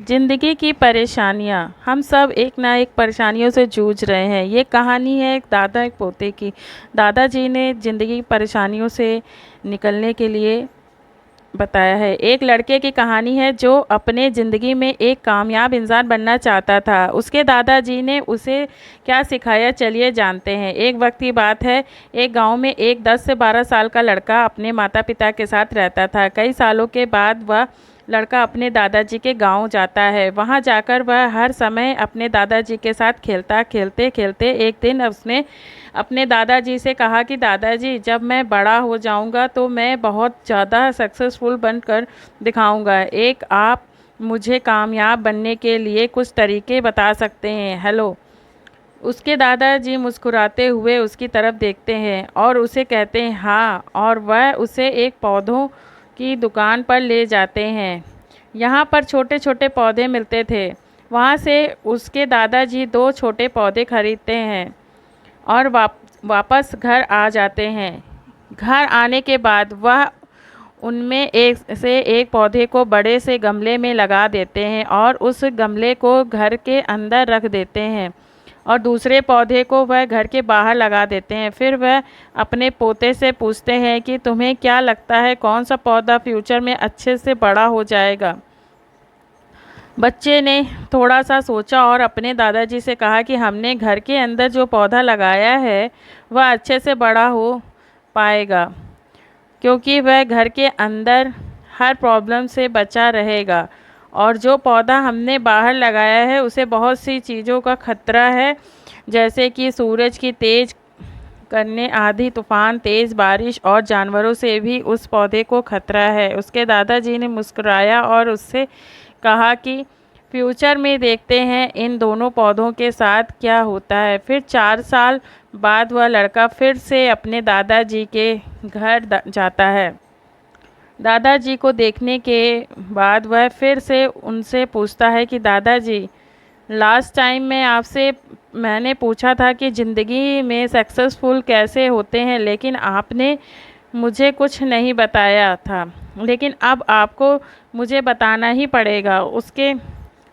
जिंदगी की परेशानियां हम सब एक ना एक परेशानियों से जूझ रहे हैं। ये कहानी है एक दादा एक पोते की। दादाजी ने जिंदगी की परेशानियों से निकलने के लिए बताया है। एक लड़के की कहानी है जो अपने ज़िंदगी में एक कामयाब इंसान बनना चाहता था। उसके दादाजी ने उसे क्या सिखाया, चलिए जानते हैं। एक वक्त की बात है, एक गांव में एक 10 से 12 साल का लड़का अपने माता पिता के साथ रहता था। कई सालों के बाद वह लड़का अपने दादाजी के गांव जाता है। वहां जाकर वह हर समय अपने दादाजी के साथ खेलते खेलते एक दिन उसने अपने दादाजी से कहा कि दादाजी, जब मैं बड़ा हो जाऊंगा तो मैं बहुत ज़्यादा सक्सेसफुल बनकर दिखाऊंगा। एक आप मुझे कामयाब बनने के लिए कुछ तरीके बता सकते हैं? हेलो। उसके दादाजी मुस्कुराते हुए उसकी तरफ देखते हैं और उसे कहते हैं हाँ, और वह उसे एक पौधों की दुकान पर ले जाते हैं। यहाँ पर छोटे छोटे पौधे मिलते थे। वहाँ से उसके दादाजी दो छोटे पौधे खरीदते हैं और वापस घर आ जाते हैं। घर आने के बाद वह उनमें एक पौधे को बड़े से गमले में लगा देते हैं और उस गमले को घर के अंदर रख देते हैं और दूसरे पौधे को वह घर के बाहर लगा देते हैं। फिर वह अपने पोते से पूछते हैं कि तुम्हें क्या लगता है, कौन सा पौधा फ्यूचर में अच्छे से बड़ा हो जाएगा? बच्चे ने थोड़ा सा सोचा और अपने दादाजी से कहा कि हमने घर के अंदर जो पौधा लगाया है वह अच्छे से बड़ा हो पाएगा, क्योंकि वह घर के अंदर हर प्रॉब्लम से बचा रहेगा। और जो पौधा हमने बाहर लगाया है उसे बहुत सी चीज़ों का खतरा है, जैसे कि सूरज की तेज करने, आंधी तूफान, तेज़ बारिश और जानवरों से भी उस पौधे को खतरा है। उसके दादाजी ने मुस्कुराया और उससे कहा कि फ्यूचर में देखते हैं इन दोनों पौधों के साथ क्या होता है। फिर 4 साल बाद वह लड़का फिर से अपने दादाजी के घर जाता है। दादाजी को देखने के बाद वह फिर से उनसे पूछता है कि दादाजी, लास्ट टाइम मैंने पूछा था कि ज़िंदगी में सक्सेसफुल कैसे होते हैं, लेकिन आपने मुझे कुछ नहीं बताया था, लेकिन अब आपको मुझे बताना ही पड़ेगा। उसके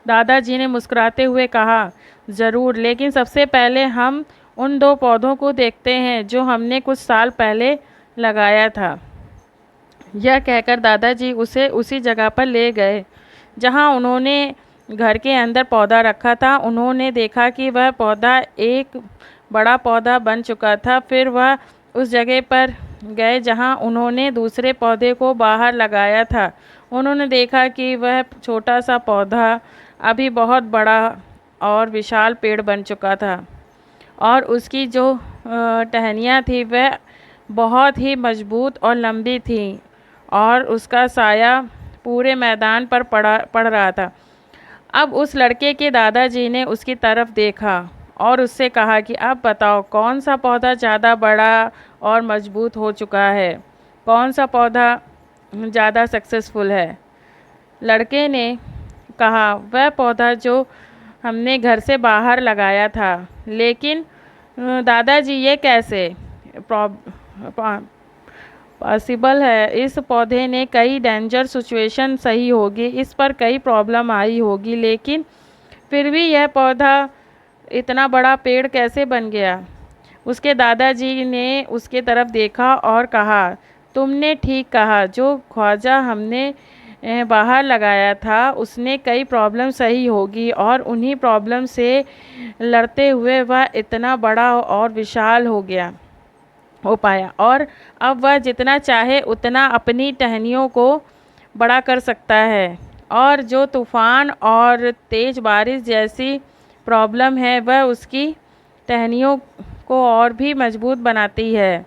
दादाजी ने मुस्कुराते हुए कहा, ज़रूर, लेकिन सबसे पहले हम उन दो पौधों को देखते हैं जो हमने कुछ साल पहले लगाया था। यह कहकर दादाजी उसे उसी जगह पर ले गए जहां उन्होंने घर के अंदर पौधा रखा था। उन्होंने देखा कि वह पौधा एक बड़ा पौधा बन चुका था। फिर वह उस जगह पर गए जहां उन्होंने दूसरे पौधे को बाहर लगाया था। उन्होंने देखा कि वह छोटा सा पौधा अभी बहुत बड़ा और विशाल पेड़ बन चुका था और उसकी जो टहनियाँ थी वह बहुत ही मजबूत और लंबी थी और उसका साया पूरे मैदान पर पड़ रहा था। अब उस लड़के के दादाजी ने उसकी तरफ देखा और उससे कहा कि अब बताओ, कौन सा पौधा ज़्यादा बड़ा और मजबूत हो चुका है, कौन सा पौधा ज़्यादा सक्सेसफुल है? लड़के ने कहा, वह पौधा जो हमने घर से बाहर लगाया था। लेकिन दादाजी, ये कैसे पॉसिबल है? इस पौधे ने कई डेंजर सिचुएशन सही होगी, इस पर कई प्रॉब्लम आई होगी, लेकिन फिर भी यह पौधा इतना बड़ा पेड़ कैसे बन गया? उसके दादाजी ने उसके तरफ देखा और कहा, तुमने ठीक कहा, जो ख्वाजा हमने बाहर लगाया था उसने कई प्रॉब्लम सही होगी और उन्हीं प्रॉब्लम से लड़ते हुए वह इतना बड़ा और विशाल हो पाया और अब वह जितना चाहे उतना अपनी टहनियों को बड़ा कर सकता है। और जो तूफ़ान और तेज़ बारिश जैसी प्रॉब्लम है वह उसकी टहनियों को और भी मजबूत बनाती है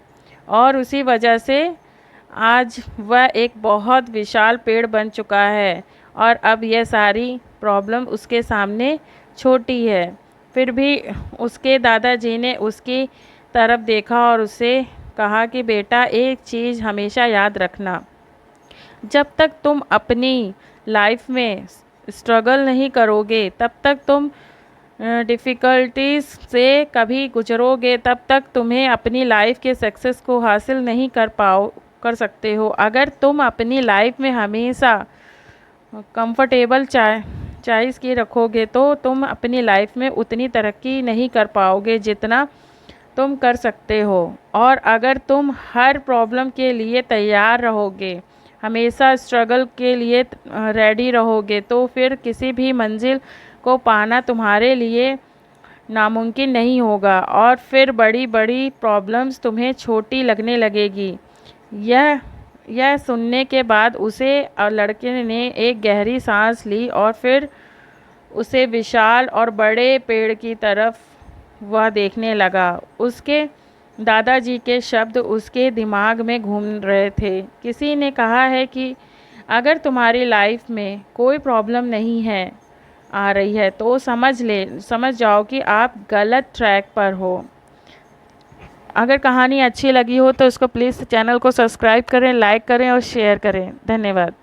और उसी वजह से आज वह एक बहुत विशाल पेड़ बन चुका है और अब यह सारी प्रॉब्लम उसके सामने छोटी है। फिर भी उसके दादाजी ने उसकी तरफ देखा और उसे कहा कि बेटा, एक चीज़ हमेशा याद रखना, जब तक तुम अपनी लाइफ में स्ट्रगल नहीं करोगे, तब तक तुम डिफ़िकल्टीज़ से कभी गुजरोगे, तब तक तुम्हें अपनी लाइफ के सक्सेस को हासिल नहीं कर सकते हो। अगर तुम अपनी लाइफ में हमेशा कंफर्टेबल चॉइस की रखोगे तो तुम अपनी लाइफ में उतनी तरक्की नहीं कर पाओगे जितना तुम कर सकते हो। और अगर तुम हर प्रॉब्लम के लिए तैयार रहोगे, हमेशा स्ट्रगल के लिए रेडी रहोगे, तो फिर किसी भी मंजिल को पाना तुम्हारे लिए नामुमकिन नहीं होगा और फिर बड़ी बड़ी प्रॉब्लम्स तुम्हें छोटी लगने लगेगी। यह सुनने के बाद उसे लड़के ने एक गहरी सांस ली और फिर उसे विशाल और बड़े पेड़ की तरफ वह देखने लगा। उसके दादाजी के शब्द उसके दिमाग में घूम रहे थे। किसी ने कहा है कि अगर तुम्हारी लाइफ में कोई प्रॉब्लम नहीं है आ रही है तो समझ जाओ कि आप गलत ट्रैक पर हो। अगर कहानी अच्छी लगी हो तो इसको प्लीज़ चैनल को सब्सक्राइब करें, लाइक करें और शेयर करें। धन्यवाद।